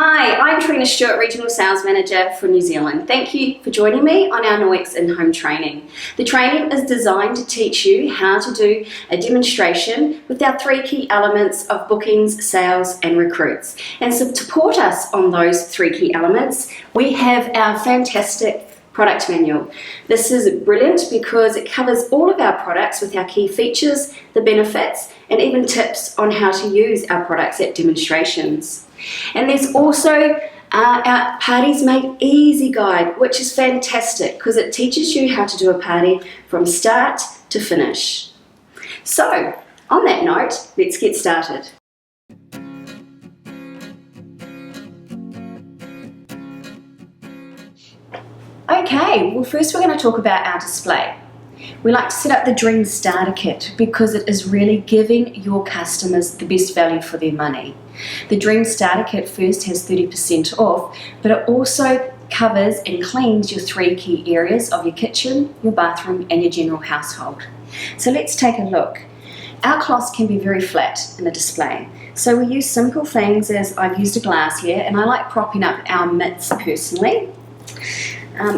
Hi, I'm Trina Stewart, Regional Sales Manager for New Zealand. Thank you for joining me on our Norwex in-home training. The training is designed to teach you how to do a demonstration with our three key elements of bookings, sales and recruits. And so to support us on those three key elements, we have our fantastic product manual. This is brilliant because it covers all of our products with our key features, the benefits, and even tips on how to use our products at demonstrations. And there's also our Parties Made Easy guide, which is fantastic because it teaches you how to do a party from start to finish. So, on that note, let's get started. Okay, well first we're going to talk about our display. We like to set up the Dream Starter Kit because it is really giving your customers the best value for their money. The Dream Starter Kit first has 30% off, but it also covers and cleans your three key areas of your kitchen, your bathroom and your general household. So let's take a look. Our cloths can be very flat in the display. So we use simple things as I've used a glass here, and I like propping up our mitts personally.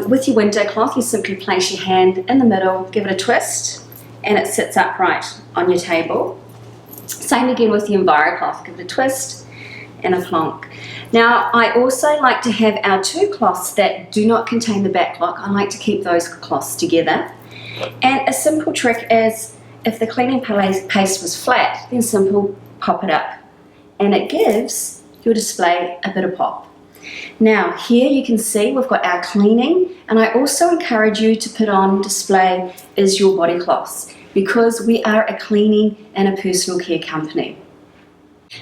With your window cloth, you simply place your hand in the middle, give it a twist, and it sits upright on your table. Same again with the Enviro cloth, give it a twist and a plonk. Now, I also like to have our two cloths that do not contain the back lock. I like to keep those cloths together. And a simple trick is, if the cleaning paste was flat, then simple pop it up. And it gives your display a bit of pop. Now here you can see we've got our cleaning, and I also encourage you to put on display is your body cloths because we are a cleaning and a personal care company.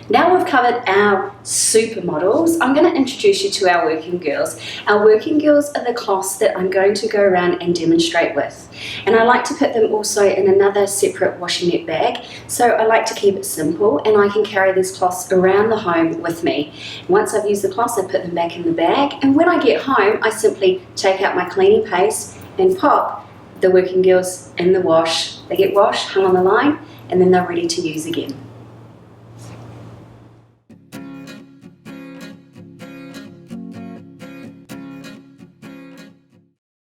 Now we've covered our supermodels, I'm going to introduce you to our working girls. Our working girls are the cloths that I'm going to go around and demonstrate with. And I like to put them also in another separate washi net bag. So I like to keep it simple, and I can carry these cloths around the home with me. Once I've used the cloths, I put them back in the bag, and when I get home, I simply take out my cleaning paste and pop the working girls in the wash. They get washed, hung on the line, and then they're ready to use again.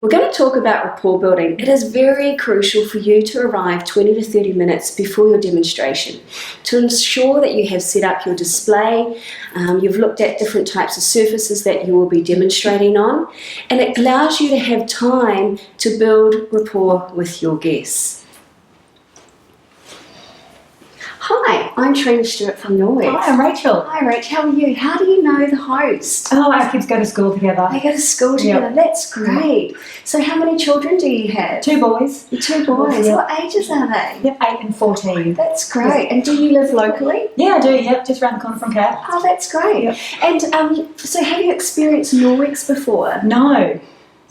We're going to talk about rapport building. It is very crucial for you to arrive 20 to 30 minutes before your demonstration to ensure that you have set up your display, you've looked at different types of surfaces that you will be demonstrating on, and it allows you to have time to build rapport with your guests. Hi, I'm Trina Stewart from Norwex. Hi, I'm Rachel. Hi Rach, how are you? How do you know the host? Oh, our kids go to school together. They go to school together, Yep. That's great. So how many children do you have? Two boys. Two boys. Yep. What ages are they? Yep, 8 and 14. That's great. And do you live locally? Yeah, I do. Yep, just around the corner from Cat. Oh, that's great. Yep. And so have you experienced Norwex before?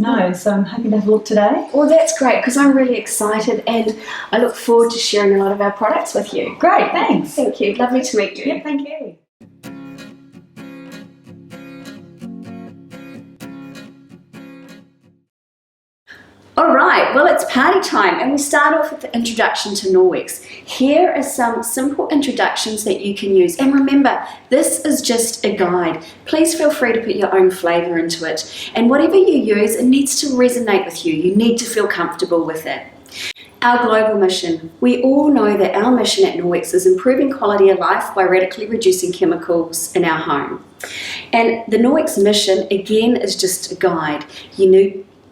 No, so I'm hoping to have a look today. Well, that's great because I'm really excited and I look forward to sharing a lot of our products with you. Great, thanks. Thank you. Lovely to meet you. Yep, thank you. Alright, well it's party time and we start off with the introduction to Norwex. Here are some simple introductions that you can use, and remember, this is just a guide. Please feel free to put your own flavour into it, and whatever you use, it needs to resonate with you. You need to feel comfortable with it. Our global mission. We all know that our mission at Norwex is improving quality of life by radically reducing chemicals in our home. And the Norwex mission, again, is just a guide.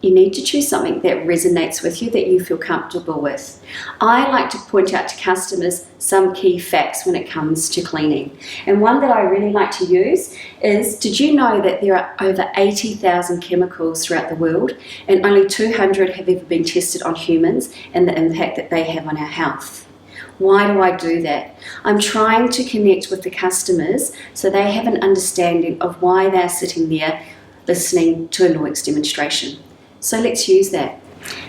You need to choose something that resonates with you, that you feel comfortable with. I like to point out to customers some key facts when it comes to cleaning. And one that I really like to use is, did you know that there are over 80,000 chemicals throughout the world and only 200 have ever been tested on humans and the impact that they have on our health? Why do I do that? I'm trying to connect with the customers so they have an understanding of why they're sitting there listening to a Norwex demonstration. So let's use that.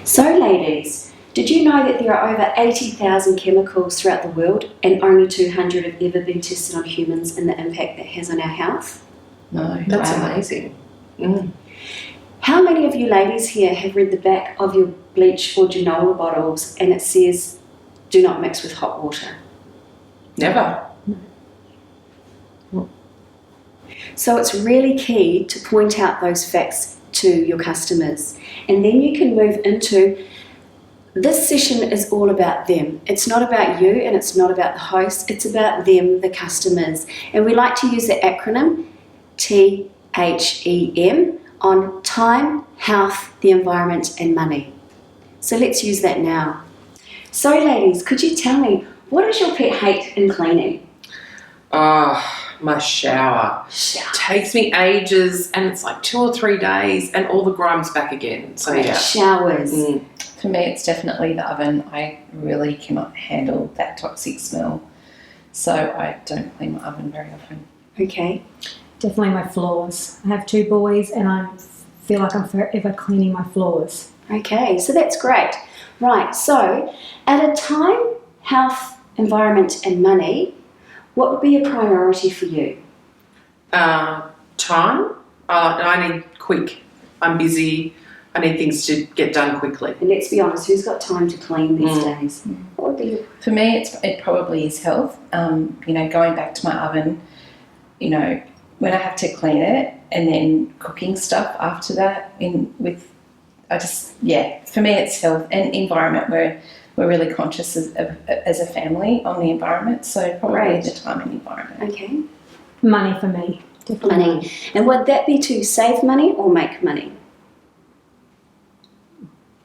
So ladies, did you know that there are over 80,000 chemicals throughout the world and only 200 have ever been tested on humans and the impact that has on our health? No, that's amazing. How many of you ladies here have read the back of your bleach or Genoa bottles and it says, do not mix with hot water? Never. So it's really key to point out those facts to your customers. And then you can move into, this session is all about them. It's not about you and it's not about the host, it's about them, the customers. And we like to use the acronym THEM on time, health, the environment and money. So let's use that now. So ladies, could you tell me, what does your pet hate in cleaning? My shower. Takes me ages and it's like 2 or 3 days and all the grime's back again. So yeah. Showers. For me, it's definitely the oven. I really cannot handle that toxic smell. So I don't clean my oven very often. Okay. Definitely my floors. I have 2 boys and I feel like I'm forever cleaning my floors. Okay, so that's great. Right, so at a time, health, environment and money, what would be a priority for you? Time. I need quick. I'm busy. I need things to get done quickly. And let's be honest, who's got time to clean these days? What would be your... For me, it probably is health. Going back to my oven, when I have to clean it and then cooking stuff after that for me it's health and environment. We're really conscious as a family on the environment, so probably the time and environment. Okay. Money for me. Definitely Money. And would that be to save money or make money?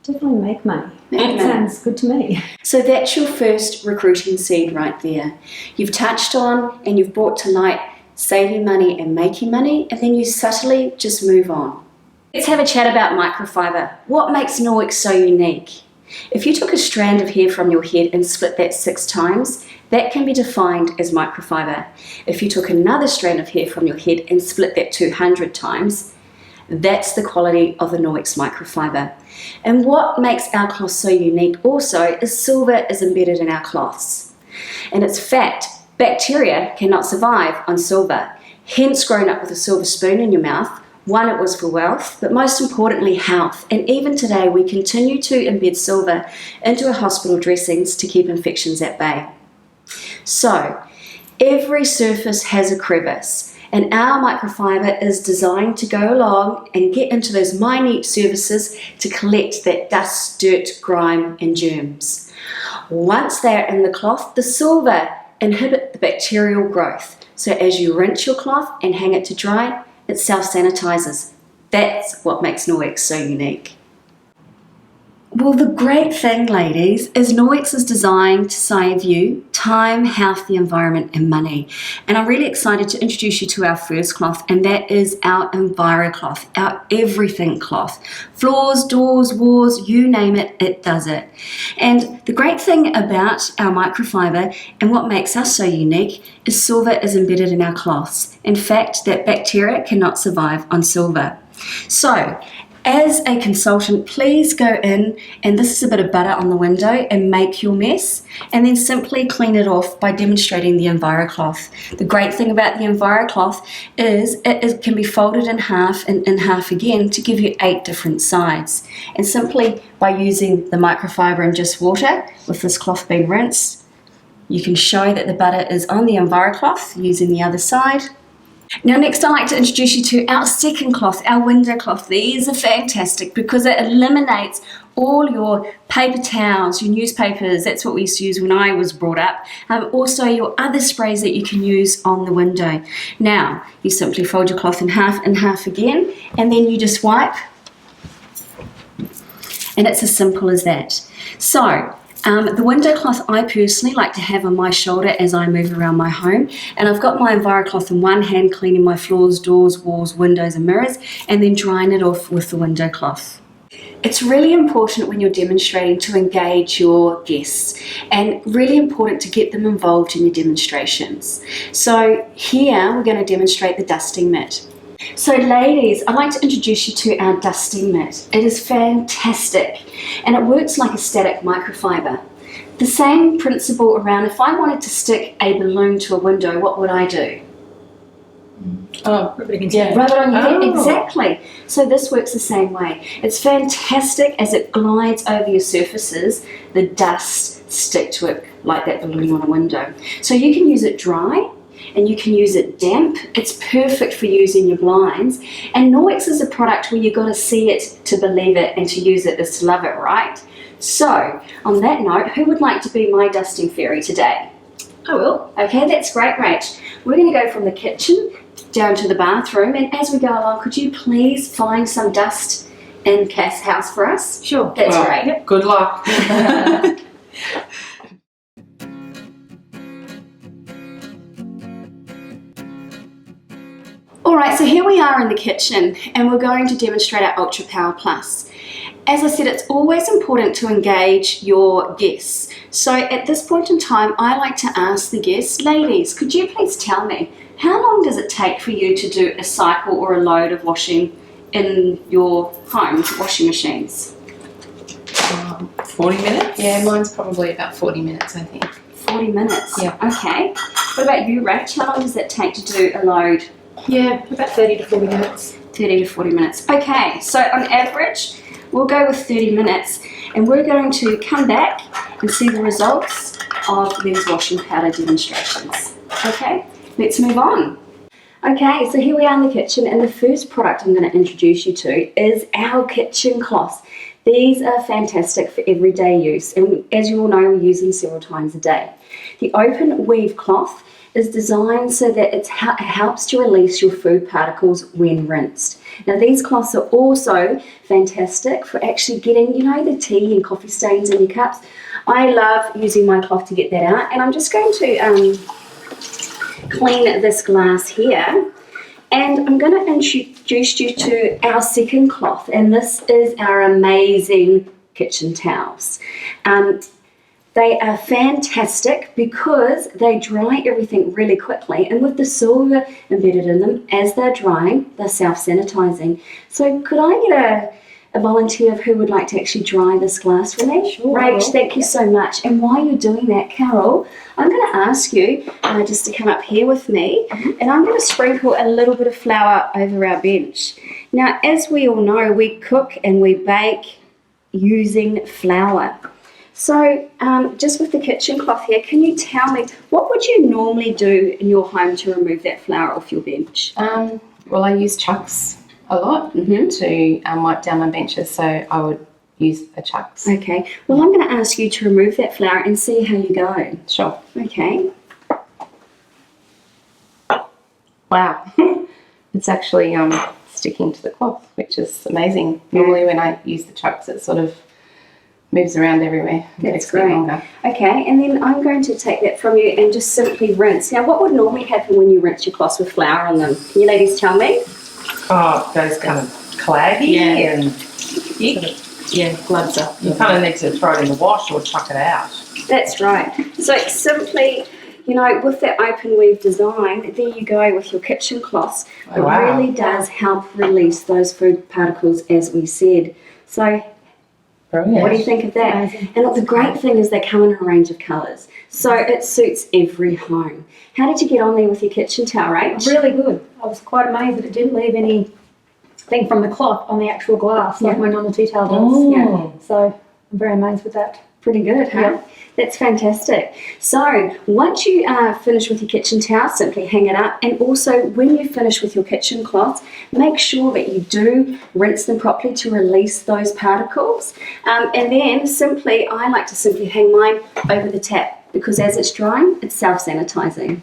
Definitely make money. Make That money. sounds good to me. So that's your first recruiting seed right there. You've touched on and you've brought to light saving money and making money, and then you subtly just move on. Let's have a chat about microfiber. What makes Norwex so unique? If you took a strand of hair from your head and split that 6 times, that can be defined as microfiber. If you took another strand of hair from your head and split that 200 times, that's the quality of the Norwex microfiber. And what makes our cloth so unique also is silver is embedded in our cloths. And it's fact, bacteria cannot survive on silver. Hence, growing up with a silver spoon in your mouth, one, it was for wealth, but most importantly, health. And even today, we continue to embed silver into our hospital dressings to keep infections at bay. So, every surface has a crevice, and our microfiber is designed to go along and get into those minute surfaces to collect that dust, dirt, grime, and germs. Once they're in the cloth, the silver inhibits the bacterial growth. So as you rinse your cloth and hang it to dry, it self-sanitizes. That's what makes Norwex so unique. Well, the great thing, ladies, is Norwex is designed to save you time, health, the environment, and money. And I'm really excited to introduce you to our first cloth, and that is our Enviro cloth, our everything cloth. Floors, doors, walls, you name it, it does it. And the great thing about our microfiber and what makes us so unique is silver is embedded in our cloths. In fact, that bacteria cannot survive on silver. So, as a consultant, please go in, and this is a bit of butter on the window, and make your mess, and then simply clean it off by demonstrating the Enviro cloth. The great thing about the Enviro cloth is it can be folded in half and in half again to give you 8 different sides. And simply by using the microfiber and just water, with this cloth being rinsed, you can show that the butter is on the Enviro cloth using the other side. Now next I'd like to introduce you to our second cloth, our window cloth. These are fantastic because it eliminates all your paper towels, your newspapers, that's what we used to use when I was brought up, also your other sprays that you can use on the window. Now you simply fold your cloth in half again, and then you just wipe, and it's as simple as that. So the window cloth I personally like to have on my shoulder as I move around my home, and I've got my Enviro cloth in one hand cleaning my floors, doors, walls, windows and mirrors, and then drying it off with the window cloth. It's really important when you're demonstrating to engage your guests, and really important to get them involved in your demonstrations. So here we're going to demonstrate the dusting mitt. So ladies, I'd like to introduce you to our dusting mitt. It is fantastic and it works like a static microfiber. The same principle around, if I wanted to stick a balloon to a window, what would I do? Rub it against your Rub it on your head, Oh. exactly. So this works the same way. It's fantastic as it glides over your surfaces, the dust stick to it like that balloon on a window. So you can use it dry, and you can use it damp. It's perfect for using your blinds. And Norwex is a product where you've got to see it to believe it, and to use it is to love it, right? So, on that note, who would like to be my dusting fairy today? I will. Okay, that's great, Rach. We're going to go from the kitchen down to the bathroom, and as we go along, could you please find some dust in Cath's house for us? Sure. That's Well, great. Good luck. Alright, so here we are in the kitchen, and we're going to demonstrate our Ultra Power Plus. As I said, it's always important to engage your guests. So at this point in time, I like to ask the guests, ladies, could you please tell me, how long does it take for you to do a cycle or a load of washing in your home washing machines? 40 minutes? Yeah, mine's probably about 40 minutes, I think. 40 minutes? Yeah. Okay. What about you, Rach? How long does it take to do a load? Yeah, about 30 to 40 minutes. 30 to 40 minutes. Okay, so on average, we'll go with 30 minutes, and we're going to come back and see the results of these washing powder demonstrations. Okay, let's move on. Okay, so here we are in the kitchen, and the first product I'm going to introduce you to is our kitchen cloths. These are fantastic for everyday use, and as you all know, we use them several times a day. The open weave cloth is designed so that it helps to release your food particles when rinsed. Now these cloths are also fantastic for actually getting, you know, the tea and coffee stains in your cups. I love using my cloth to get that out, and I'm just going to clean this glass here, and I'm going to introduce you to our second cloth, and this is our amazing kitchen towels. They are fantastic because they dry everything really quickly, and with the silver embedded in them, as they're drying, they're self-sanitizing. So could I get a volunteer of who would like to actually dry this glass for me? Sure. Rach, thank you so much. And while you're doing that, Carol, I'm going to ask you just to come up here with me, and I'm going to sprinkle a little bit of flour over our bench. Now, as we all know, we cook and we bake using flour. So just with the kitchen cloth here, can you tell me, what would you normally do in your home to remove that flour off your bench? Well, I use chucks a lot to wipe down my benches, so I would use the chucks. Okay, well I'm going to ask you to remove that flour and see how you go. Sure. Okay. Wow. It's actually sticking to the cloth, which is amazing. Normally when I use the chucks, it sort of moves around everywhere. It That's takes a bit great. longer. Okay, and then I'm going to take that from you and just simply rinse. Now, what would normally happen when you rinse your cloths with flour on them? Can you ladies tell me? Oh, it goes kind of claggy and Gloves up. you kind of need to throw it in the wash or chuck it out. That's right. So simply, you know, with that open weave design, there you go with your kitchen cloths. Oh, It wow. really does help release those food particles, as we said. So Brilliant. what do you think of that? Amazing. And look, the great thing is they come in a range of colours. So it suits every home. How did you get on there with your kitchen towel, Rach? Really good. I was quite amazed that it didn't leave anything from the cloth on the actual glass like Yeah. my normal tea towel does. Mm. Yeah. So I'm very amazed with that. Pretty good, huh? Yeah. That's fantastic. So once you are finished with your kitchen towel, simply hang it up. And also when you finish with your kitchen cloths, make sure that you do rinse them properly to release those particles. And then simply, I like to simply hang mine over the tap because as it's drying, it's self-sanitizing.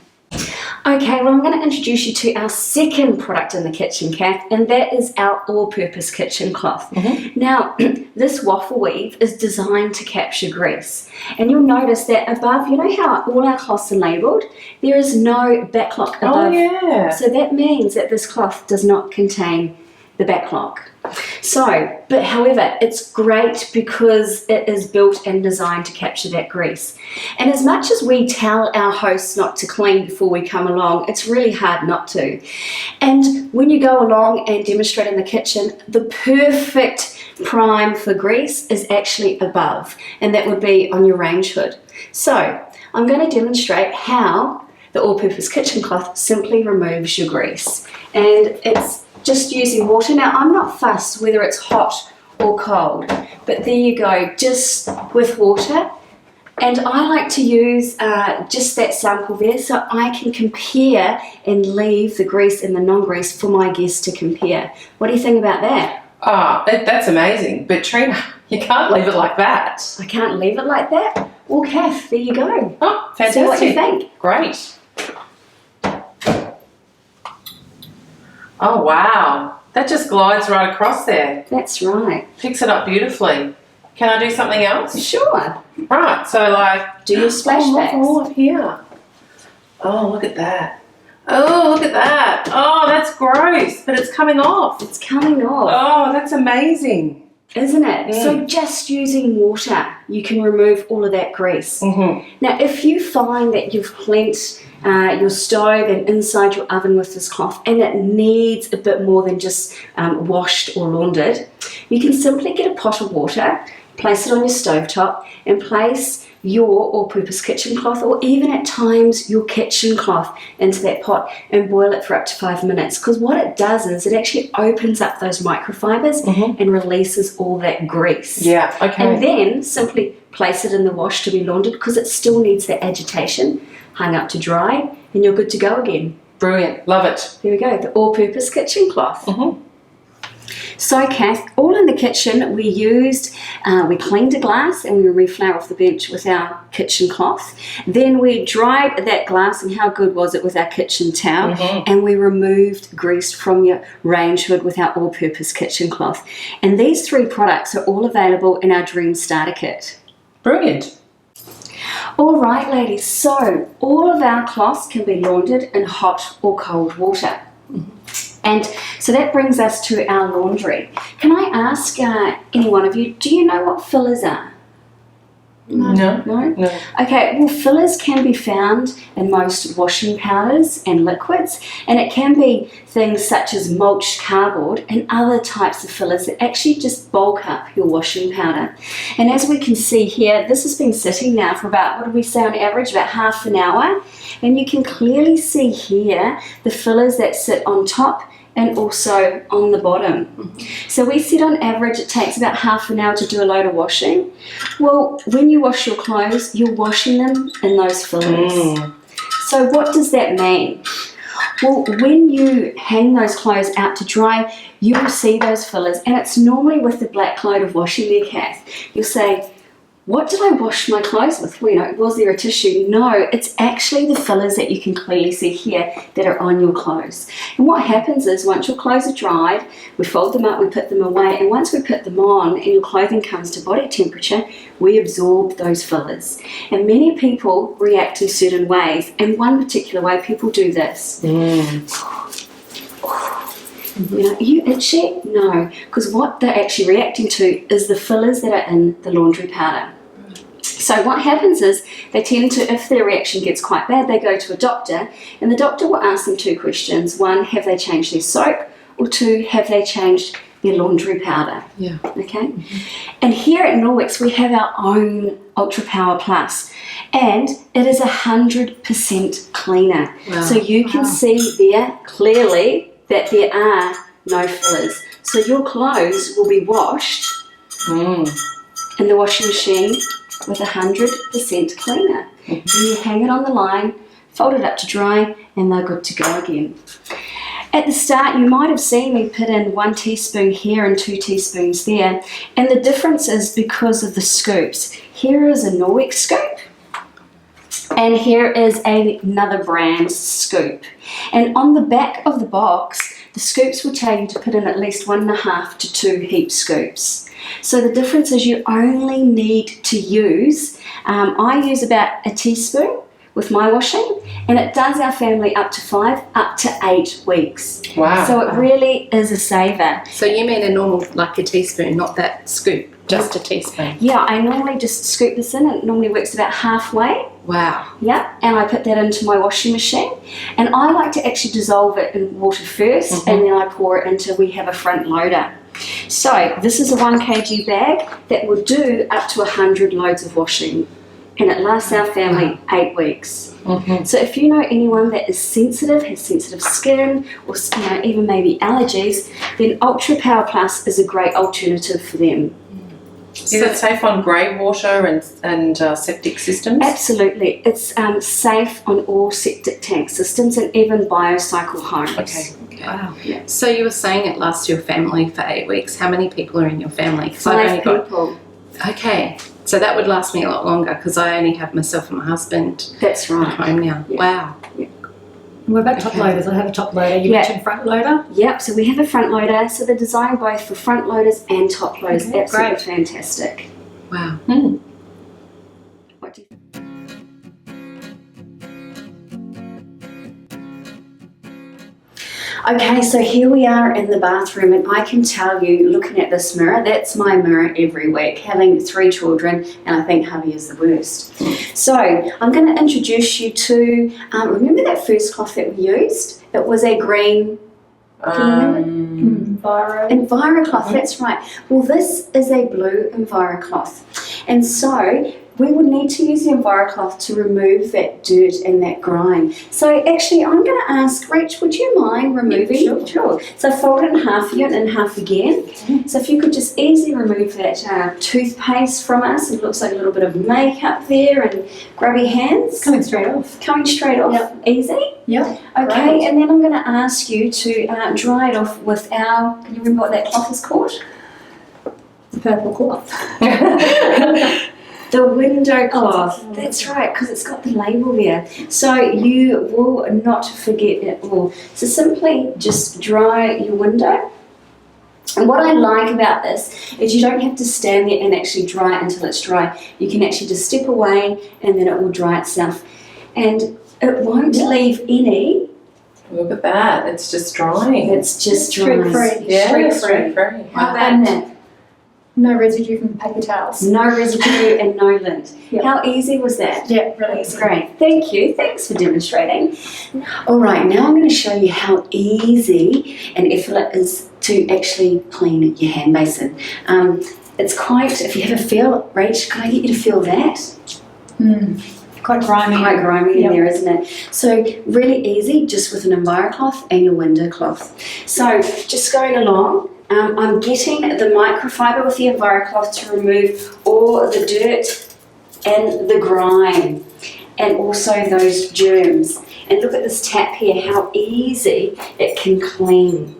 Okay, well I'm going to introduce you to our second product in the kitchen, Cath, and that is our all-purpose kitchen cloth. Now, this waffle weave is designed to capture grease, and you'll notice that above, you know how all our cloths are labelled? There is no backlock above. Oh, yeah. So that means that this cloth does not contain the backlock. So, but however, it's great because it is built and designed to capture that grease. And as much as we tell our hosts not to clean before we come along, it's really hard not to. And when you go along and demonstrate in the kitchen, the perfect prime for grease is actually above, and that would be on your range hood. So, I'm going to demonstrate how the all-purpose kitchen cloth simply removes your grease. And it's just using water. Now, I'm not fussed whether it's hot or cold, but there you go, just with water, And I like to use just that sample there so I can compare and leave the grease and the non-grease for my guests to compare. What do you think about that? That's amazing. But Trina, you can't leave it like that. I can't leave it like that. Well, Kath, there you go. Oh, fantastic. See what you think. Great. Oh, wow. That just glides right across there. That's right. Picks it up beautifully. Can I do something else? Sure. Right, so like... Do your splashbacks. All up here. Oh, look at that. Oh, look at that. Oh, that's gross, but it's coming off. It's coming off. Oh, that's amazing. Isn't it? Mm. So just using water, you can remove all of that grease. Mm-hmm. Now, if you find that you've cleansed your stove and inside your oven with this cloth and it needs a bit more than just washed or laundered, you can simply get a pot of water, place it on your stovetop and place your all-purpose kitchen cloth or even at times your kitchen cloth into that pot and boil it for up to 5 minutes, because what it does is it actually opens up those microfibers and releases all that grease. Yeah, okay. And then simply place it in the wash to be laundered because it still needs that agitation, hung up to dry, and you're good to go again. Brilliant. Love it. There we go, the all-purpose kitchen cloth. So, Kath, all in the kitchen, we cleaned a glass and we removed flour off the bench with our kitchen cloth. Then we dried that glass, and how good was it, with our kitchen towel. And we removed grease from your range hood with our all-purpose kitchen cloth. And these 3 products are all available in our Dream Starter Kit. Brilliant. All right, ladies, so all of our cloths can be laundered in hot or cold water. And so that brings us to our laundry. Can I ask any one of you, do you know what fillers are? No. Okay, well, fillers can be found in most washing powders and liquids, and it can be things such as mulched cardboard and other types of fillers that actually just bulk up your washing powder. And as we can see here, this has been sitting now for about, what did we say on average, about half an hour, and you can clearly see here the fillers that sit on top and also on the bottom. So we said on average it takes about half an hour to do a load of washing. Well, when you wash your clothes, you're washing them in those fillers. So what does that mean? Well, when you hang those clothes out to dry, you will see those fillers, and it's normally with the black load of washing there, Kath. You'll say, what did I wash my clothes with? Well, was there a tissue? No, it's actually the fillers that you can clearly see here that are on your clothes. And what happens is once your clothes are dried, we fold them up, we put them away, and once we put them on and your clothing comes to body temperature, we absorb those fillers. And many people react in certain ways, and one particular way people do this. You know, are you itchy? No, because what they're actually reacting to is the fillers that are in the laundry powder. So what happens is they tend to, if their reaction gets quite bad, they go to a doctor, and the doctor will ask them 2 questions. 1, have they changed their soap? Or 2, have they changed their laundry powder? Yeah. Okay. And here at Norwex, we have our own Ultra Power Plus, and it is 100% cleaner. Wow. So you can see there clearly that there are no fillers. So your clothes will be washed in the washing machine with 100% cleaner. And you hang it on the line, fold it up to dry, and they're good to go again. At the start, you might have seen me put in 1 teaspoon here and 2 teaspoons there, and the difference is because of the scoops. Here is a Norwex scoop, and here is another brand's scoop. And on the back of the box, the scoops will tell you to put in at least 1.5 to 2 heap scoops. So the difference is you only need to use, I use about a teaspoon with my washing, and it does our family up to 5, up to 8 weeks. Wow. So it really is a saver. So you mean a normal, like a teaspoon, not that scoop, just a teaspoon? Yeah, I normally just scoop this in, and it normally works about halfway. Wow. Yeah, and I put that into my washing machine, and I like to actually dissolve it in water first, and then I pour it into, we have a front loader. So this is a 1 kg bag that will do up to 100 loads of washing, and it lasts our family 8 weeks. So if you know anyone that is sensitive, has sensitive skin, or even maybe allergies, then Ultra Power Plus is a great alternative for them. Is it safe on grey water and septic systems? Absolutely. It's safe on all septic tank systems and even biocycle homes. Okay. Wow. Yeah. So you were saying it lasts your family for 8 weeks. How many people are in your family? 'Cause I've 5 only got- people. Okay, so that would last me a lot longer because I only have myself and my husband That's at right. home now. Yeah. Wow. What about top Okay. loaders? I have a top loader. You Yeah. mentioned front loader. Yep, so we have a front loader. So they're designed both for front loaders and top loaders. Okay, Absolutely great. fantastic. Wow. What do you Okay, so here we are in the bathroom, and I can tell you, looking at this mirror, that's my mirror every week, having 3 children, and I think hubby is the worst. So I'm going to introduce you to, remember that first cloth that we used? It was a green EnviroCloth, that's right. Well, this is a blue EnviroCloth. And so we would need to use the EnviroCloth to remove that dirt and that grime. So actually, I'm going to ask, Rach, would you mind removing? Yeah, Sure. So fold it in half again and in half again. So if you could just easily remove that toothpaste from us. It looks like a little bit of makeup there, and grubby hands. Coming straight off. Coming straight off. Yep. Easy. Yep. Okay, Great. and then I'm going to ask you to dry it off with our, can you remember what that cloth is called? The purple cloth. The window cloth. Oh. That's right, because it's got the label there. So you will not forget it all. So simply just dry your window. And what I like about this is you don't have to stand there and actually dry it until it's dry. You can actually just step away and then it will dry itself. And it won't leave any. Look at that. It's just drying. It's just dry. Streak-free. Yeah, Streak-free. free. How about that? No residue from the paper towels. No residue and no lint. Yep. How easy was that? Yeah, really That's easy. great. Thank you. Thanks for demonstrating. All right, now I'm going to show you how easy and effortless it is to actually clean your hand basin. It's quite, if you have a feel, Rach, can I get you to feel that? Quite grimy. Quite grimy in Yep. there, isn't it? So really easy, just with an EnviroCloth and your window cloth. So just going along, I'm getting the microfiber with the EnviroCloth to remove all the dirt and the grime and also those germs. And look at this tap here, how easy it can clean.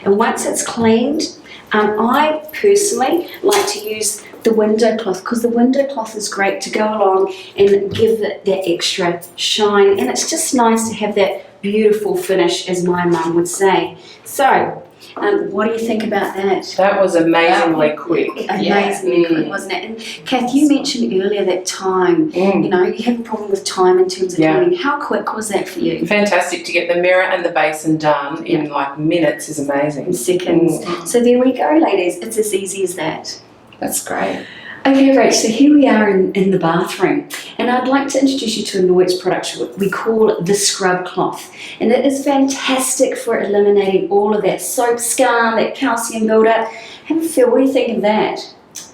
And once it's cleaned, I personally like to use the window cloth because the window cloth is great to go along and give it that extra shine, and it's just nice to have that beautiful finish, as my mum would say. So what do you think about that? That was amazingly quick. Amazingly quick, wasn't it? And Kath, you mentioned earlier that time, you know, you have a problem with time in terms of Yeah. cleaning. How quick was that for you? Fantastic to get the mirror and the basin done in like minutes is amazing. In seconds. So there we go, ladies. It's as easy as that. That's great. Okay, Rach, so here we are in the bathroom, and I'd like to introduce you to a Norwex product we call the scrub cloth, and it is fantastic for eliminating all of that soap scum, that calcium buildup. Have a feel, what do you think of that?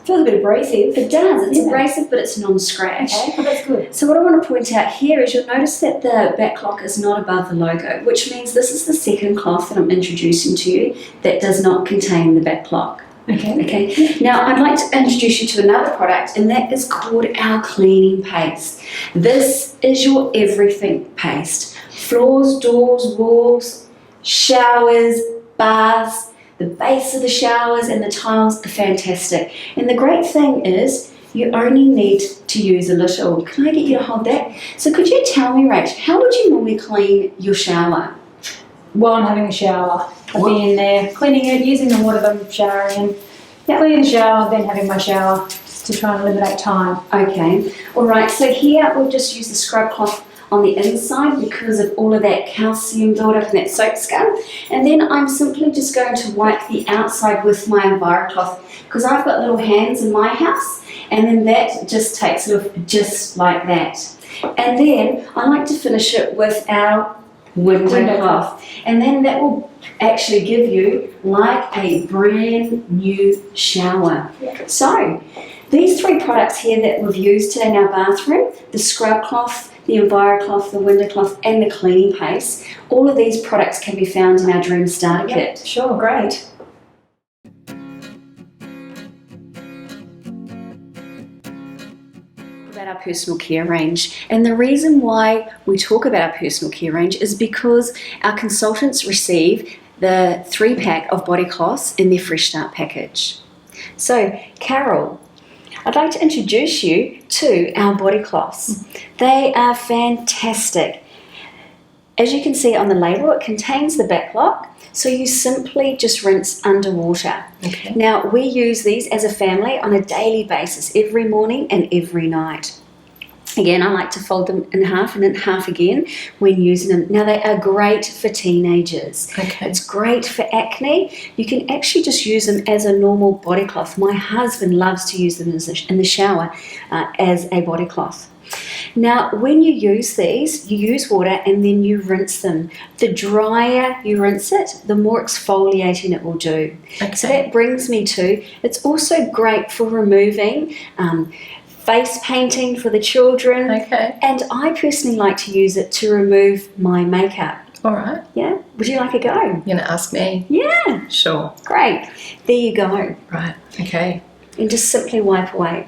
Feels a bit abrasive. It does, it's Yeah. abrasive, but it's non-scratch. Okay, well, that's good. So what I want to point out here is you'll notice that the back clock is not above the logo, which means this is the second cloth that I'm introducing to you that does not contain the back clock. Okay. Okay, now I'd like to introduce you to another product, and that is called our cleaning paste. This is your everything paste. Floors, doors, walls, showers, baths, the base of the showers and the tiles are fantastic. And the great thing is you only need to use a little. Can I get you to hold that? So could you tell me, Rach, how would you normally clean your shower? While I'm having a shower, I'd What? be in there cleaning it, using the water that I'm showering in. Cleaning the shower, then having my shower, just to try and eliminate time. Okay, all right, so here we'll just use the scrub cloth on the inside because of all of that calcium buildup and that soap scum. And then I'm simply just going to wipe the outside with my EnviroCloth because I've got little hands in my house, and then that just takes it off just like that. And then I like to finish it with our window cloth, and then that will actually give you like a brand new shower. So these 3 products here that we've used today in our bathroom, the scrub cloth, the EnviroCloth, the window cloth and the cleaning paste, all of these products can be found in our Dream Starter Kit. Sure, great. our personal care range. And the reason why we talk about our personal care range is because our consultants receive the 3-pack of body cloths in their Fresh Start package. So, Carol, I'd like to introduce you to our body cloths. They are fantastic. As you can see on the label, it contains the back lock, so you simply just rinse underwater. Okay. Now, we use these as a family on a daily basis, every morning and every night. Again, I like to fold them in half and in half again when using them. Now, they are great for teenagers. Okay. It's great for acne. You can actually just use them as a normal body cloth. My husband loves to use them in the shower as a body cloth. Now, when you use these, you use water and then you rinse them. The drier you rinse it, the more exfoliating it will do. Okay. So that brings me to, it's also great for removing face painting for the children. Okay. And I personally like to use it to remove my makeup. All right. Yeah? Would you like a go? You're going to ask me? Yeah. Sure. Great. There you go. Right. Okay. And just simply wipe away.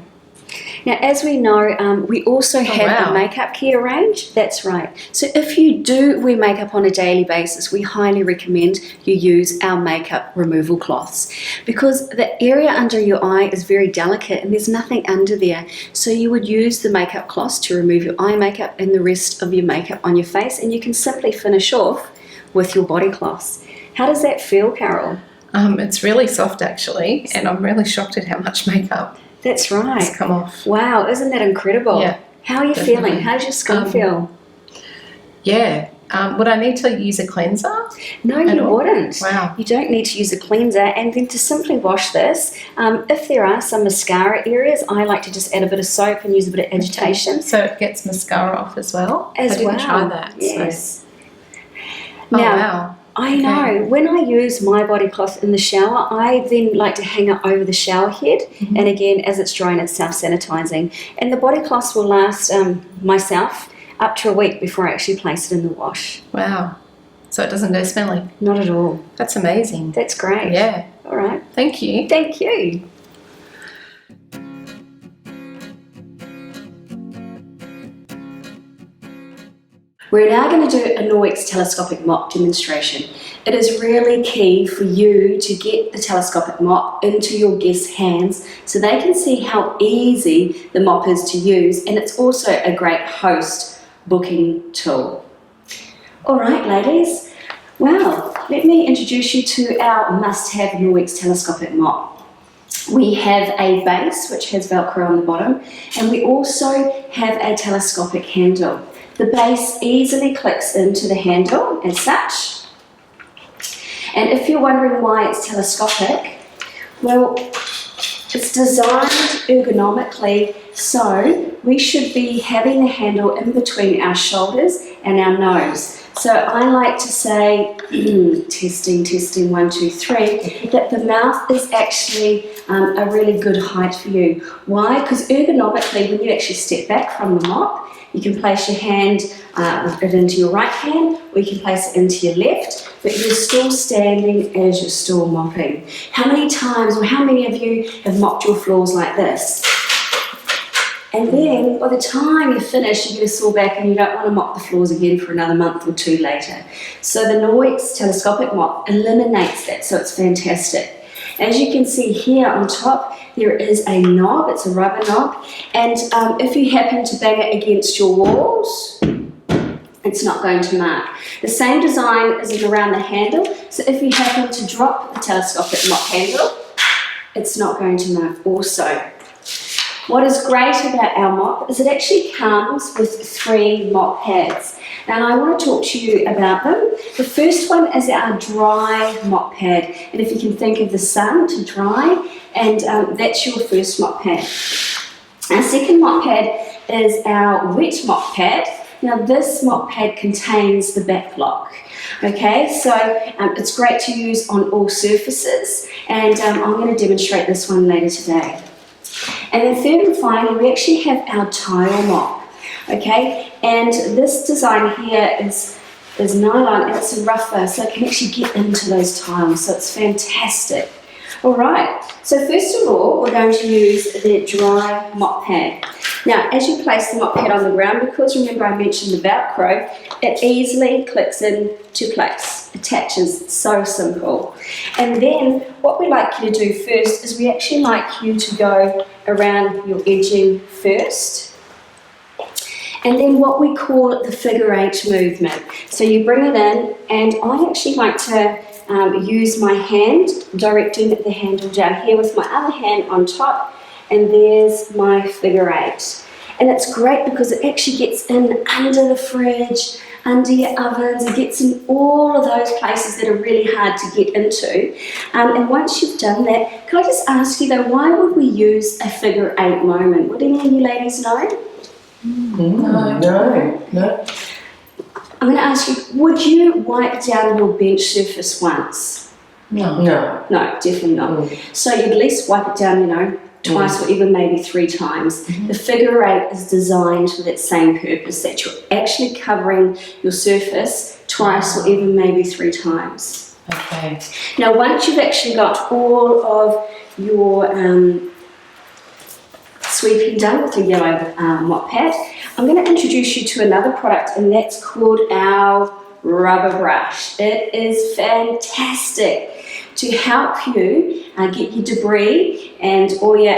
Now, as we know, we also have a makeup care range. That's right. So if you do wear makeup on a daily basis, we highly recommend you use our makeup removal cloths because the area under your eye is very delicate and there's nothing under there. So you would use the makeup cloths to remove your eye makeup and the rest of your makeup on your face, and you can simply finish off with your body cloths. How does that feel, Carol? It's really soft actually, and I'm really shocked at how much makeup That's right. has come off. Wow, isn't that incredible? Yeah, How are you definitely. feeling? How does your skin feel? Yeah. Would I need to use a cleanser? No, at you all? wouldn't. Wow. You don't need to use a cleanser, and then to simply wash this. If there are some mascara areas, I like to just add a bit of soap and use a bit of agitation. So it gets mascara off as well? As I didn't well. try that. Yes. So. Now, Oh, wow. I Okay. know. When I use my body cloth in the shower, I then like to hang it over the shower head. Mm-hmm. And again, as it's drying, it's self-sanitizing. And the body cloths will last myself up to a week before I actually place it in the wash. Wow. So it doesn't go smelly? Not at all. That's amazing. That's great. Yeah. All right. Thank you. Thank you. We're now going to do a Norwex telescopic mop demonstration. It is really key for you to get the telescopic mop into your guests' hands so they can see how easy the mop is to use, and it's also a great host booking tool. All right, ladies. Well, let me introduce you to our must-have Norwex telescopic mop. We have a base which has Velcro on the bottom, and we also have a telescopic handle. The base easily clicks into the handle as such. And if you're wondering why it's telescopic, well, it's designed ergonomically so we should be having the handle in between our shoulders and our nose. So I like to say, testing, 1, 2, 3, that the mouth is actually a really good height for you. Why? Because ergonomically, when you actually step back from the mop, you can place your hand it into your right hand, or you can place it into your left, but you're still standing as you're still mopping. How many times, or how many of you have mopped your floors like this? And then by the time you're finished, you get a sore back and you don't want to mop the floors again for another month or two later. So the Norwex telescopic mop eliminates that, so it's fantastic. As you can see here on top, there is a knob, it's a rubber knob, and if you happen to bang it against your walls, it's not going to mark. The same design is around the handle, so if you happen to drop the telescopic mop handle, it's not going to mark also. What is great about our mop is it actually comes with 3 mop pads. And I want to talk to you about them. The first one is our dry mop pad. And if you can think of the sun to dry, and that's your first mop pad. Our second mop pad is our wet mop pad. Now this mop pad contains the back lock. Okay, so it's great to use on all surfaces, and I'm going to demonstrate this one later today. And then third and finally, we actually have our tile mop. Okay, and this design here is nylon, and it's rougher, so it can actually get into those tiles, so it's fantastic. All right, so first of all, we're going to use the dry mop pad. Now, as you place the mop pad on the ground, because remember I mentioned the Velcro, it easily clicks into place, attaches, so simple. And then what we like you to do first is we actually like you to go around your edging first. And then what we call the figure 8 movement. So you bring it in, and I actually like to use my hand, directing the handle down here with my other hand on top, and there's my figure 8. And it's great because it actually gets in under the fridge, under your ovens, it gets in all of those places that are really hard to get into. And once you've done that, can I just ask you though, why would we use a figure 8 moment? Would any of you ladies know? No. I'm going to ask you, would you wipe down your bench surface once? No. No, definitely not. So you'd at least wipe it down, twice or even maybe 3 times. The figure 8 is designed for that same purpose, that you're actually covering your surface twice or even maybe 3 times. Okay. Now, once you've actually got all of your sweeping done with your yellow mop pad, I'm going to introduce you to another product, and that's called our rubber brush. It is fantastic to help you get your debris and all your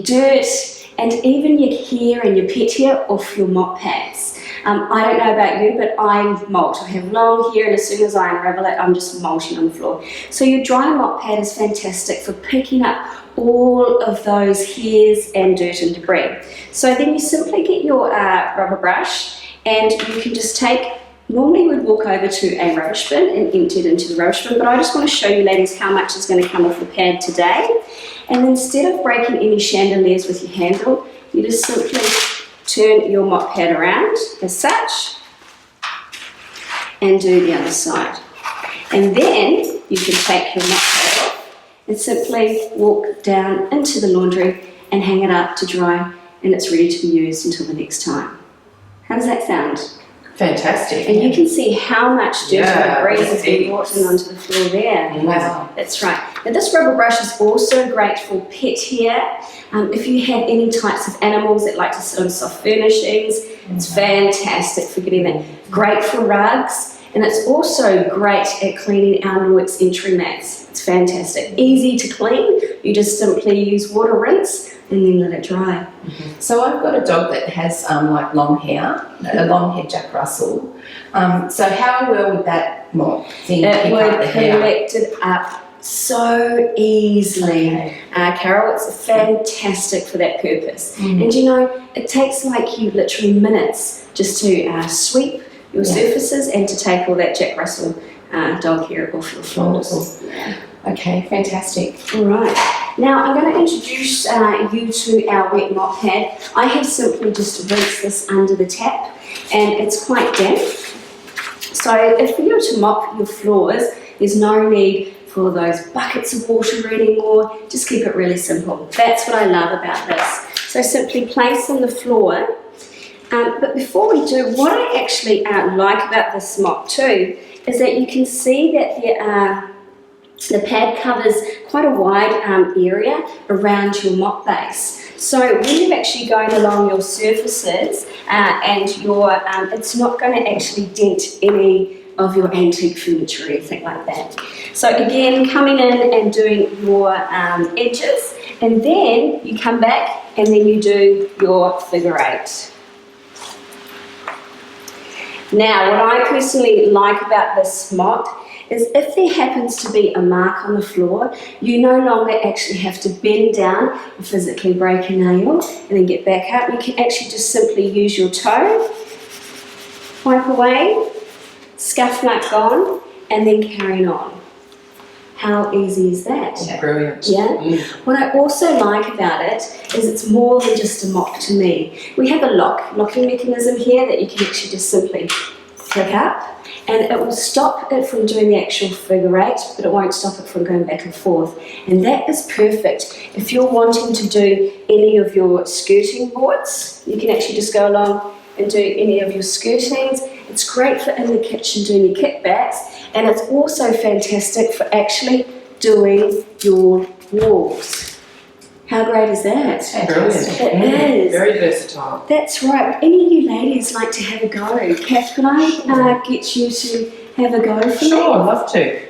dirt and even your hair and your pet hair off your mop pads. I don't know about you, but I molt. I have long hair, and as soon as I unravel it, I'm just molting on the floor. So your dry mop pad is fantastic for picking up all of those hairs and dirt and debris. So then you simply get your rubber brush, and you can just take, normally we'd walk over to a rubbish bin and empty it into the rubbish bin, but I just want to show you ladies how much is going to come off the pad today. And instead of breaking any chandeliers with your handle, you just simply turn your mop pad around as such and do the other side. And then you can take your mop pad off and simply walk down into the laundry and hang it up to dry, and it's ready to be used until the next time. How does that sound? Fantastic. And you can see how much dirt and debris has been brought in onto the floor there. Wow. That's right. Now this rubber brush is also great for pet hair. If you have any types of animals that like to sit on soft furnishings, it's fantastic for getting that. Great for rugs, and it's also great at cleaning our Norwex entry mats. It's fantastic. Easy to clean. You just simply use water, rinse, and then let it dry. So I've got a dog that has like long hair, a long-haired Jack Russell. So how well would that mop thing It pick up would the hair? collect it up so easily. Okay. Carol, it's fantastic for that purpose. Mm. And it takes like you literally minutes just to sweep your surfaces and to take all that Jack Russell dog hair off your floors. Okay, fantastic. All right. Now I'm going to introduce you to our wet mop pad. I have simply just rinsed this under the tap, and it's quite damp. So if you were to mop your floors, there's no need for those buckets of water anymore. Just keep it really simple. That's what I love about this. So simply place on the floor. But before we do, what I actually like about this mop too is that you can see that the pad covers quite a wide area around your mop base. So when you're actually going along your surfaces and it's not going to actually dent any of your antique furniture or anything like that. So again, coming in and doing your edges, and then you come back and then you do your figure 8. Now, what I personally like about this mop is if there happens to be a mark on the floor, you no longer actually have to bend down and physically break a nail and then get back up. You can actually just simply use your toe, wipe away, scuff mark gone, and then carry on. How easy is that? Yeah. Brilliant. Yeah. What I also like about it is it's more than just a mop to me. We have a locking mechanism here that you can actually just simply flick up, and it will stop it from doing the actual figure 8, but it won't stop it from going back and forth. And that is perfect. If you're wanting to do any of your skirting boards, you can actually just go along and do any of your skirtings. It's great for in the kitchen doing your kickbacks, and it's also fantastic for actually doing your walls. How great is that? Fantastic. It is. Very versatile. That's right. Would any of you ladies like to have a go? Kath, can I get you to have a go for me? Sure, I'd love to.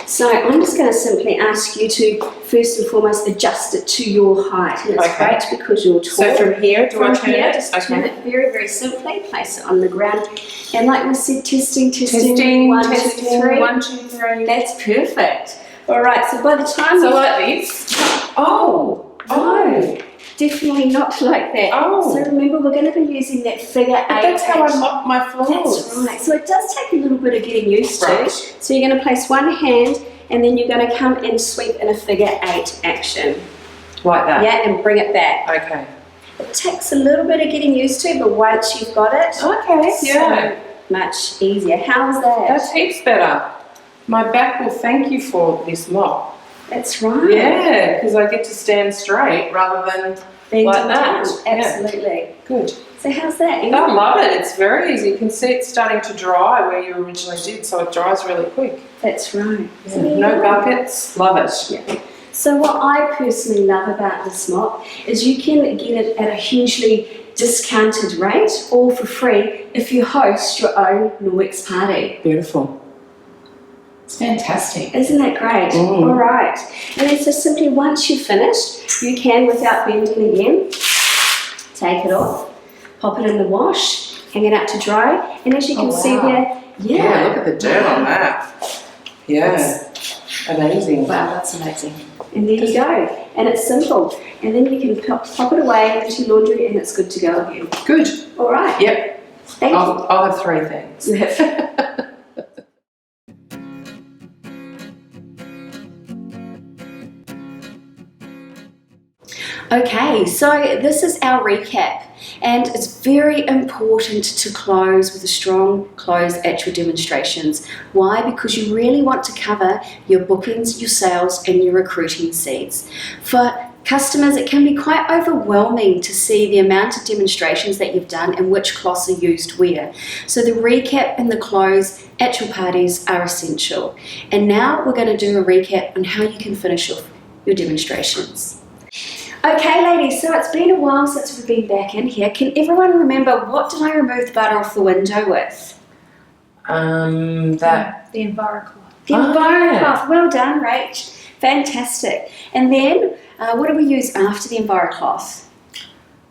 So I'm just going to simply ask you to first and foremost adjust it to your height. And it's Okay. great because you're tall. So from here, do I From turn here, it? just turn it very, very simply. Place it on the ground. And like we said, testing. Testing, One, two, testing, three. 1, 2, 3. That's perfect. All right, so by the time So you... like this? Oh, No, definitely not like that. Oh. So remember, we're going to be using that figure 8. But that's how I mop my floors. That's right. So it does take a little bit of getting used to. Right. So you're going to place one hand and then you're going to come and sweep in a figure 8 action. Like that? Yeah, and bring it back. Okay. It takes a little bit of getting used to, but once you've got it, Okay, so much easier. How's that? That's heaps better. My back will thank you for this mop. That's right. Yeah, because I get to stand straight rather than Bending like that. down. Yeah. Absolutely. Good. So how's that? Amy? I love it. It's very easy. You can see it's starting to dry where you originally did, so it dries really quick. That's right. So Yeah. there you No go. buckets. Love it. Yeah. So what I personally love about this mop is you can get it at a hugely discounted rate or for free if you host your own Norwex party. Beautiful. It's fantastic. Isn't that great? Mm. All right. And then so simply once you've finished, you can, without bending again, take it off, pop it in the wash, hang it out to dry. And as you can see wow. here, Yeah, look at the dirt on that. Yeah. Amazing. Wow, that's amazing. And there you go. And it's simple. And then you can pop it away into your laundry and it's good to go again. Good. All right. Yep. Thank you. I'll have 3 things. You have. Okay, so this is our recap, and it's very important to close with a strong close at your demonstrations. Why? Because you really want to cover your bookings, your sales, and your recruiting seats. For customers, it can be quite overwhelming to see the amount of demonstrations that you've done and which cloths are used where. So the recap and the close at your parties are essential. And now we're going to do a recap on how you can finish off your demonstrations. Okay ladies, so it's been a while since we've been back in here. Can everyone remember what did I remove the butter off the window with? That. The EnviroCloth. The Oh, EnviroCloth. yeah. Well done, Rach. Fantastic. And then, what do we use after the EnviroCloth?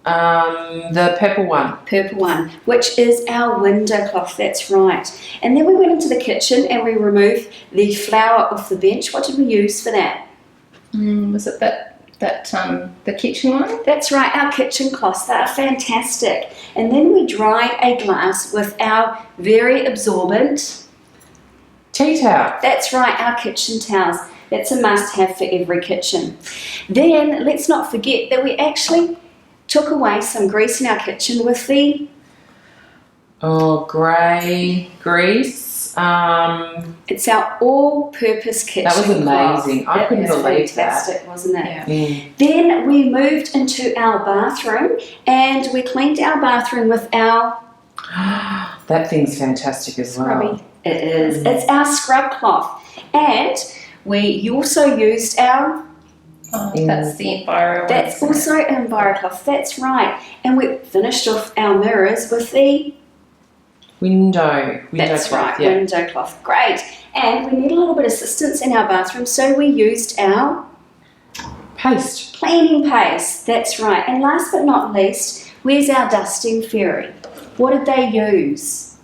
The purple one. Purple one, which is our window cloth, that's right. And then we went into the kitchen and we removed the flour off the bench. What did we use for that? Was it the kitchen one? That's right, our kitchen cloths. They are fantastic. And then we dried a glass with our very absorbent, Tea towel. that's right, our kitchen towels. That's a must-have for every kitchen. Then let's not forget that we actually took away some grease in our kitchen with the, Grey grease. it's our all-purpose kitchen That was cloth. amazing. I That couldn't was believe fantastic, wasn't it? Yeah. Mm. Then we moved into our bathroom and we cleaned our bathroom with our That thing's fantastic as well. scrubby. It is. It's our scrub cloth. And we also used our, That's the Enviro. that's one, isn't also an EnviroCloth, that's right. And we finished off our mirrors with the, Window that's cloth, right, yeah. window cloth. Great. And we need a little bit of assistance in our bathroom, so we used our Paste. cleaning paste. That's right. And last but not least, where's our dusting fairy? What did they use?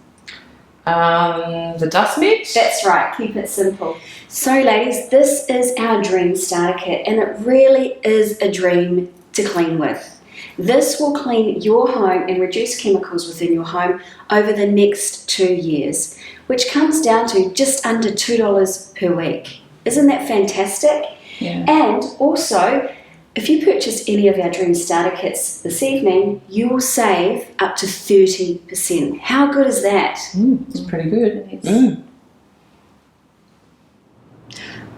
The dust mitt. That's right, keep it simple. So ladies, this is our dream starter kit and it really is a dream to clean with. This will clean your home and reduce chemicals within your home over the next 2 years, which comes down to just under $2 per week. Isn't that fantastic? Yeah. And also, if you purchase any of our Dream Starter Kits this evening, you will save up to 30%. How good is that? It's pretty good. It is. Mm.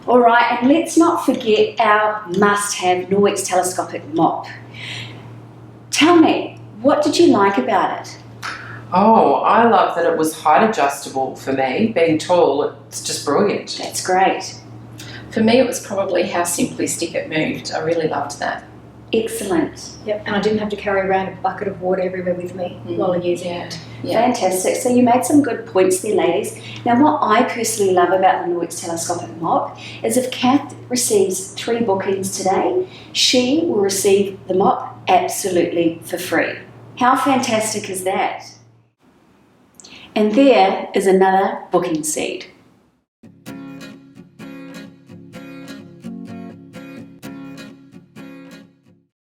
All right, and let's not forget our must-have Norwex telescopic mop. Tell me, what did you like about it? Oh, I love that it was height adjustable for me. Being tall, it's just brilliant. That's great. For me, it was probably how simplistic it moved. I really loved that. Excellent. Yep, and I didn't have to carry around a bucket of water everywhere with me while using it. Yeah. Fantastic. So you made some good points there, ladies. Now, what I personally love about the Norwex telescopic mop is if Kath receives 3 bookings today, she will receive the mop absolutely for free. How fantastic is that? And there is another booking seed.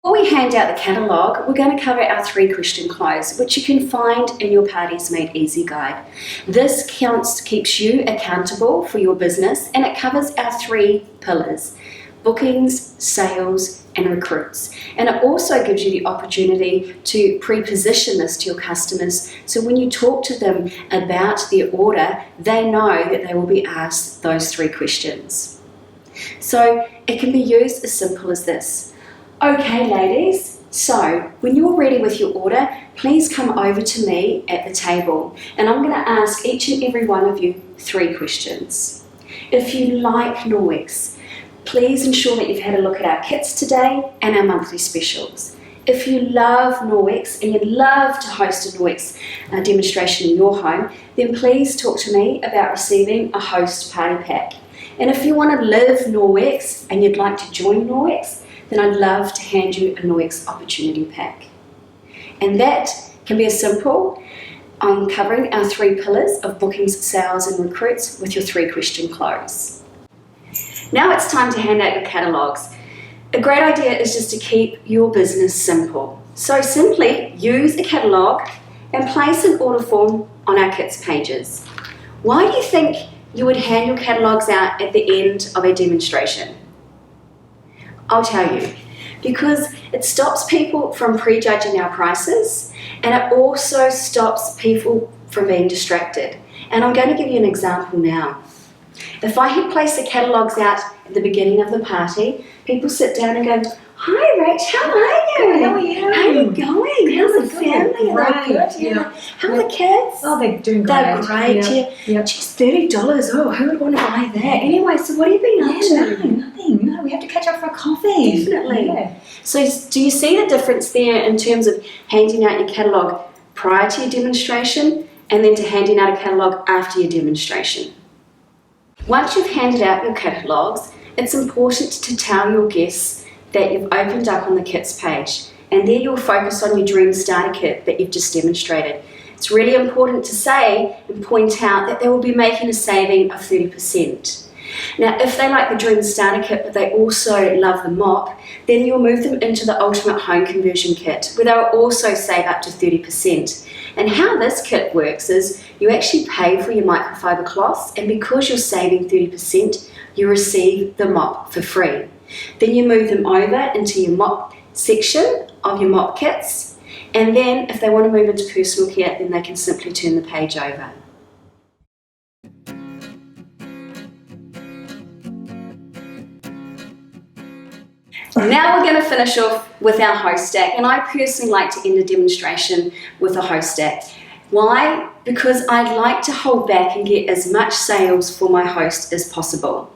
Before we hand out the catalogue, we're going to cover our 3 Christian clothes, which you can find in your Parties Made Easy guide. This keeps you accountable for your business, and it covers our 3 pillars: bookings, sales, and recruits. And it also gives you the opportunity to pre-position this to your customers, so when you talk to them about their order, they know that they will be asked those 3 questions. So it can be used as simple as this. Okay, ladies, so when you're ready with your order, please come over to me at the table, and I'm going to ask each and every one of you 3 questions. If you like Norwex, please ensure that you've had a look at our kits today and our monthly specials. If you love Norwex and you'd love to host a Norwex demonstration in your home, then please talk to me about receiving a host party pack. And if you want to live Norwex and you'd like to join Norwex, then I'd love to hand you a Norwex opportunity pack. And that can be as simple on covering our 3 pillars of bookings, sales and recruits with your 3 Christian clothes. Now it's time to hand out your catalogues. A great idea is just to keep your business simple. So simply use a catalogue and place an order form on our kits pages. Why do you think you would hand your catalogues out at the end of a demonstration? I'll tell you, because it stops people from prejudging our prices, and it also stops people from being distracted. And I'm going to give you an example now. If I had placed the catalogues out at the beginning of the party, people sit down and go, "Hi Rach, how are you? How are you? How are you going? How's the family? Are they Great. good? Yeah. How are the kids?" Oh, they're doing great. They're great, yeah. Just $30. Oh, who would want to buy that? Anyway, so what have you been up to? Nothing. No, we have to catch up for a coffee. Definitely. Yeah. So do you see the difference there in terms of handing out your catalogue prior to your demonstration and then to handing out a catalogue after your demonstration? Once you've handed out your catalogues, it's important to tell your guests that you've opened up on the kits page, and there you'll focus on your dream starter kit that you've just demonstrated. It's really important to say and point out that they will be making a saving of 30%. Now, if they like the dream starter kit but they also love the mop, then you'll move them into the ultimate home conversion kit, where they'll also save up to 30%. And how this kit works is you actually pay for your microfiber cloths, and because you're saving 30%, you receive the mop for free. Then you move them over into your mop section of your mop kits, and then if they want to move into personal care, then they can simply turn the page over. Now we're going to finish off with our host stack, and I personally like to end a demonstration with a host stack. Why? Because I'd like to hold back and get as much sales for my host as possible.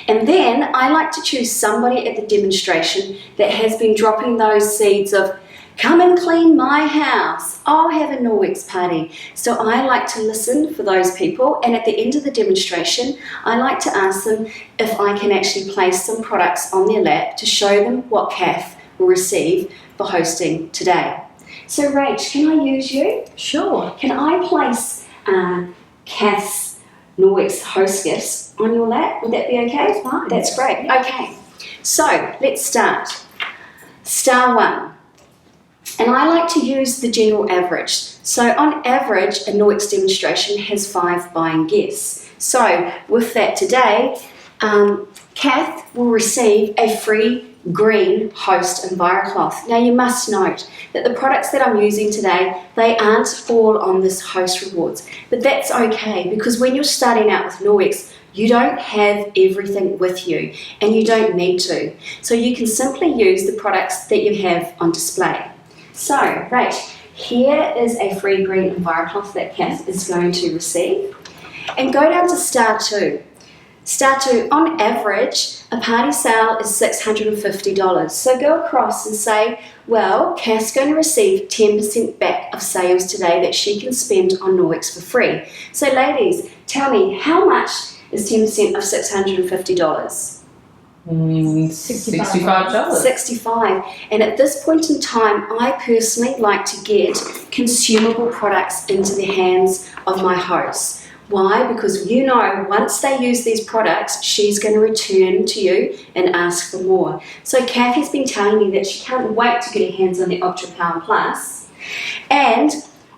And then I like to choose somebody at the demonstration that has been dropping those seeds of, "Come and clean my house, I'll have a Norwex party." So I like to listen for those people, and at the end of the demonstration, I like to ask them if I can actually place some products on their lap to show them what Kath will receive for hosting today. So Rach, can I use you? Sure. Can I place Kath's Norwex host gifts on your lap? Would that be okay? That's fine. That's great. Okay, so let's start. Star 1. And I like to use the general average. So on average, a Norwex demonstration has 5 buying guests. So with that today, Kath will receive a free green host EnviroCloth. Now you must note that the products that I'm using today, they aren't all on this host rewards, but that's okay, because when you're starting out with Norwex, you don't have everything with you, and you don't need to. So you can simply use the products that you have on display. So, Rach, Here is a free green EnviroCloth that Kath is going to receive. And go down to star 2. Star 2, on average, a party sale is $650. So go across and say, well, Kath's going to receive 10% back of sales today that she can spend on Norwex for free. So ladies, tell me, how much is 10% of $650? $65. 65. And at this point in time, I personally like to get consumable products into the hands of my hosts. Why? Because you know, once they use these products, she's going to return to you and ask for more. So Kathy's been telling me that she can't wait to get her hands on the Ultra Power Plus. And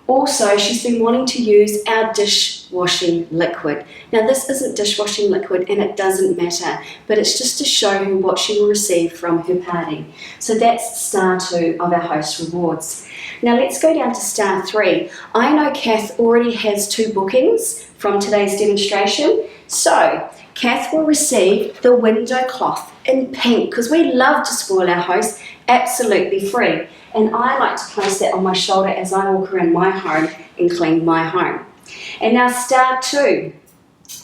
also, she's been wanting to use our dishwashing liquid. Now, this isn't dishwashing liquid and it doesn't matter, but it's just to show her what she will receive from her party. So that's star 2 of our host rewards. Now, let's go down to star 3. I know Kath already has 2 bookings from today's demonstration. So, Kath will receive the window cloth in pink because we love to spoil our hosts absolutely free. And I like to place that on my shoulder as I walk around my home and clean my home. And now star 2.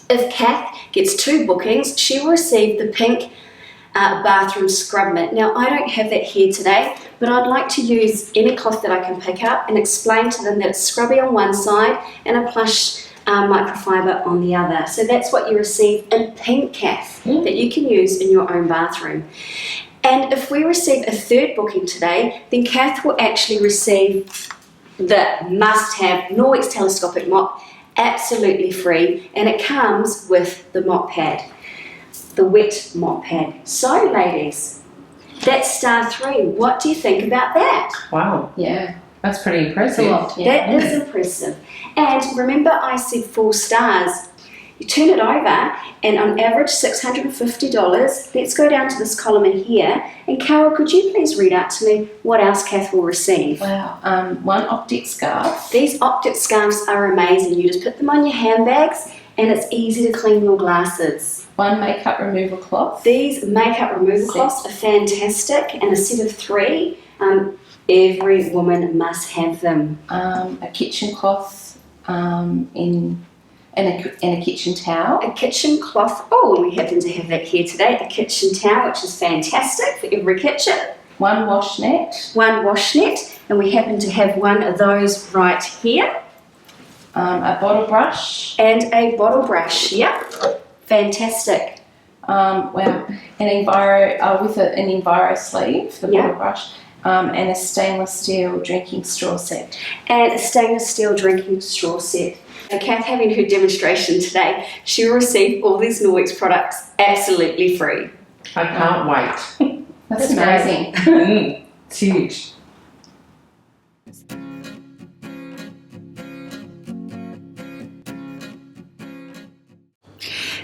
If Kath gets 2 bookings, she will receive the pink bathroom scrub mitt. Now, I don't have that here today, but I'd like to use any cloth that I can pick up and explain to them that it's scrubby on one side and a plush microfiber on the other. So that's what you receive in pink, Kath, that you can use in your own bathroom. And if we receive a 3rd booking today, then Kath will actually receive the must-have Norwex telescopic mop, absolutely free, and it comes with the mop pad, the wet mop pad. So, ladies, that's star 3. What do you think about that? Wow. Yeah. That's pretty impressive. It's a lot. Yeah. That is impressive. And remember, I said 4 stars. You turn it over, and on average $650. Let's go down to this column in here. And Carol, could you please read out to me what else Kath will receive? Wow. 1 optic scarf. These optic scarves are amazing. You just put them on your handbags, and it's easy to clean your glasses. 1 makeup removal cloth. These makeup removal cloths are fantastic, and a set of 3. Every woman must have them. A kitchen cloth and a kitchen towel. A kitchen cloth. Oh, we happen to have that here today. A kitchen towel, which is fantastic for every kitchen. 1 wash net. 1 wash net, and we happen to have one of those right here. A bottle brush. And a bottle brush. Yep. Fantastic. Wow. An Enviro with an Enviro sleeve, the bottle brush. And a stainless steel drinking straw set. And a stainless steel drinking straw set. So Kath, having her demonstration today, she will receive all these Norwex products absolutely free. I can't wait. That's amazing. It's huge.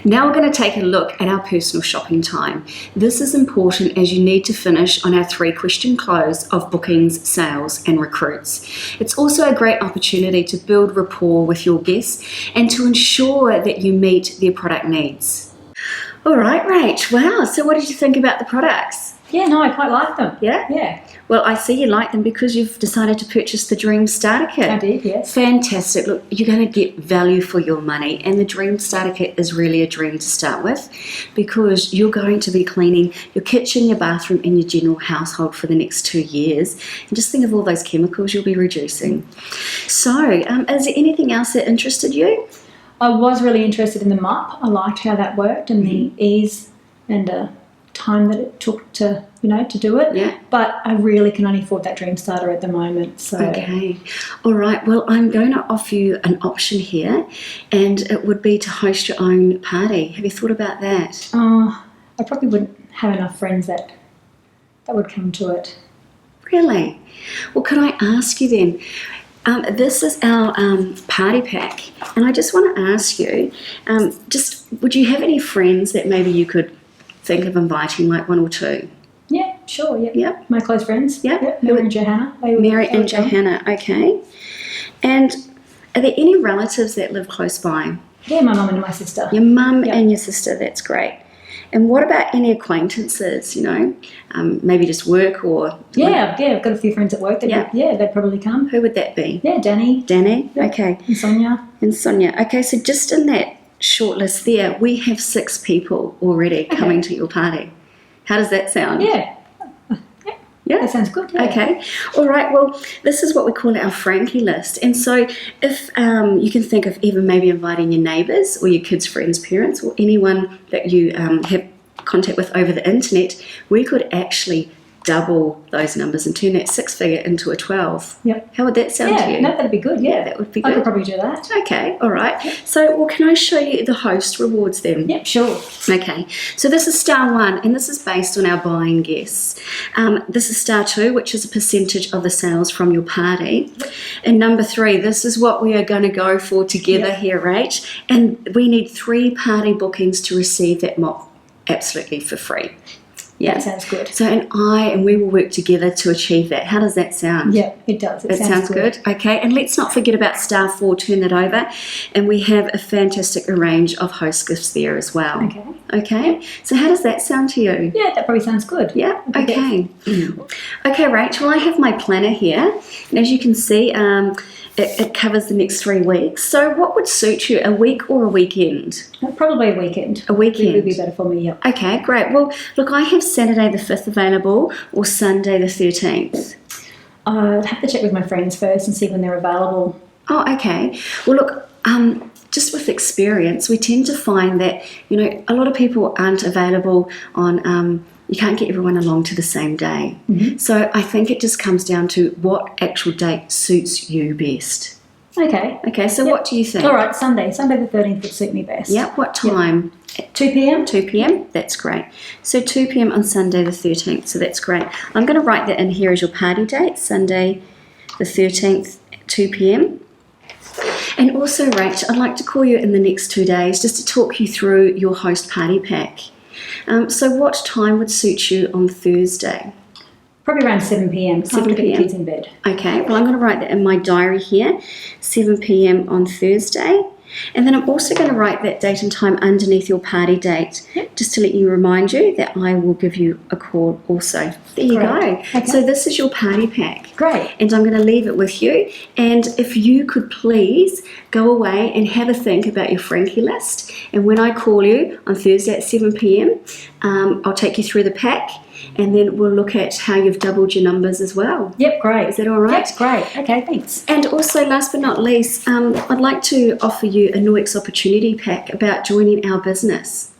Now we're going to take a look at our personal shopping time. This is important as you need to finish on our 3-question close of bookings, sales and recruits. It's also a great opportunity to build rapport with your guests and to ensure that you meet their product needs. All right, Rach. Wow. So what did you think about the products? Yeah, no, I quite like them. Yeah? Yeah, Well, I see you like them because you've decided to purchase the Dream Starter Kit. I did, yes. Fantastic. Look, you're going to get value for your money, and the Dream Starter Kit is really a dream to start with because you're going to be cleaning your kitchen, your bathroom and your general household for the next 2 years. And just think of all those chemicals you'll be reducing. So, is there anything else that interested you? I was really interested in the mop. I liked how that worked and the ease and time that it took to, to do it. Yeah. But I really can only afford that Dream Starter at the moment. So Okay. All right. Well, I'm going to offer you an option here, and it would be to host your own party. Have you thought about that? I probably wouldn't have enough friends that would come to it. Really? Well, could I ask you then? This is our party pack, and I just want to ask you, would you have any friends that maybe you could think of inviting, like 1 or 2? Yeah, sure. Yep. Yep. My close friends. Yep. Yep. Mary and Johanna. Mary and Johanna, okay. And are there any relatives that live close by? Yeah, my mum and my sister. Your mum Yep. and your sister, that's great. And what about any acquaintances, maybe just work or... Yeah, I've got a few friends at work that they'd probably come. Who would that be? Yeah, Danny. Danny? Yeah. Okay. And Sonia. And Sonia. Okay, so just in that short list there, we have 6 people already coming to your party. How does that sound? Yeah. Yeah. That sounds good. Yeah. Okay. All right. Well, this is what we call our Frankie list. And so if you can think of even maybe inviting your neighbours or your kids' friends' parents or anyone that you have contact with over the internet, we could actually double those numbers and turn that 6-figure into a 12. Yep. How would that sound to you? No, that'd be good. Yeah, That would be I good. could probably do that. Okay, all right. So, well, can I show you the host rewards then? Yep, sure. Okay, so this is star 1, and this is based on our buying guests. This is star 2, which is a percentage of the sales from your party. And number 3, this is what we are going to go for together here, Rach. And we need 3 party bookings to receive that mop absolutely for free. Yeah. That sounds good. So, and we will work together to achieve that. How does that sound? Yeah, it does. It sounds good. Okay, and let's not forget about star 4, turn that over. And we have a fantastic range of host gifts there as well. Okay, so how does that sound to you? Yeah, that probably sounds good. Yeah, okay. Okay, Rachel, I have my planner here. And as you can see, it covers the next 3 weeks. So what would suit you, a week or a weekend? Probably a weekend. A weekend. It would be better for me, yeah. Okay, great. Well, look, I have Saturday the 5th available or Sunday the 13th. I'd have to check with my friends first and see when they're available. Oh, okay. Well, look, just with experience, we tend to find that, a lot of people aren't available on, you can't get everyone along to the same day. Mm-hmm. So I think it just comes down to what actual date suits you best. Okay. Okay, so what do you think? All right, Sunday the 13th would suit me best. Yeah, what time? 2 p.m? 2 p.m, that's great. So 2 p.m. on Sunday the 13th, so that's great. I'm going to write that in here as your party date, Sunday the 13th, 2 p.m. And also, Rach, I'd like to call you in the next 2 days just to talk you through your host party pack. So what time would suit you on Thursday? Probably around 7 p.m. 7 after I get the p.m. kids in bed. Okay, well, I'm going to write that in my diary here, 7 p.m. on Thursday. And then I'm also going to write that date and time underneath your party date, just to remind you that I will give you a call also. There you go. Okay. So this is your party pack. Great. And I'm going to leave it with you. And if you could please go away and have a think about your Frankie list. And when I call you on Thursday at 7 p.m, I'll take you through the pack. And then we'll look at how you've doubled your numbers as well. Yep, great. Is that all right? Yep, great. Okay, thanks. And also, last but not least, I'd like to offer you a Norwex opportunity pack about joining our business.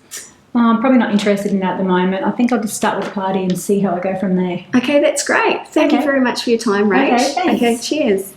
I'm probably not interested in that at the moment. I think I'll just start with the party and see how I go from there. Okay, that's great. Thank you very much for your time, Rach. Okay, thanks. Okay, cheers.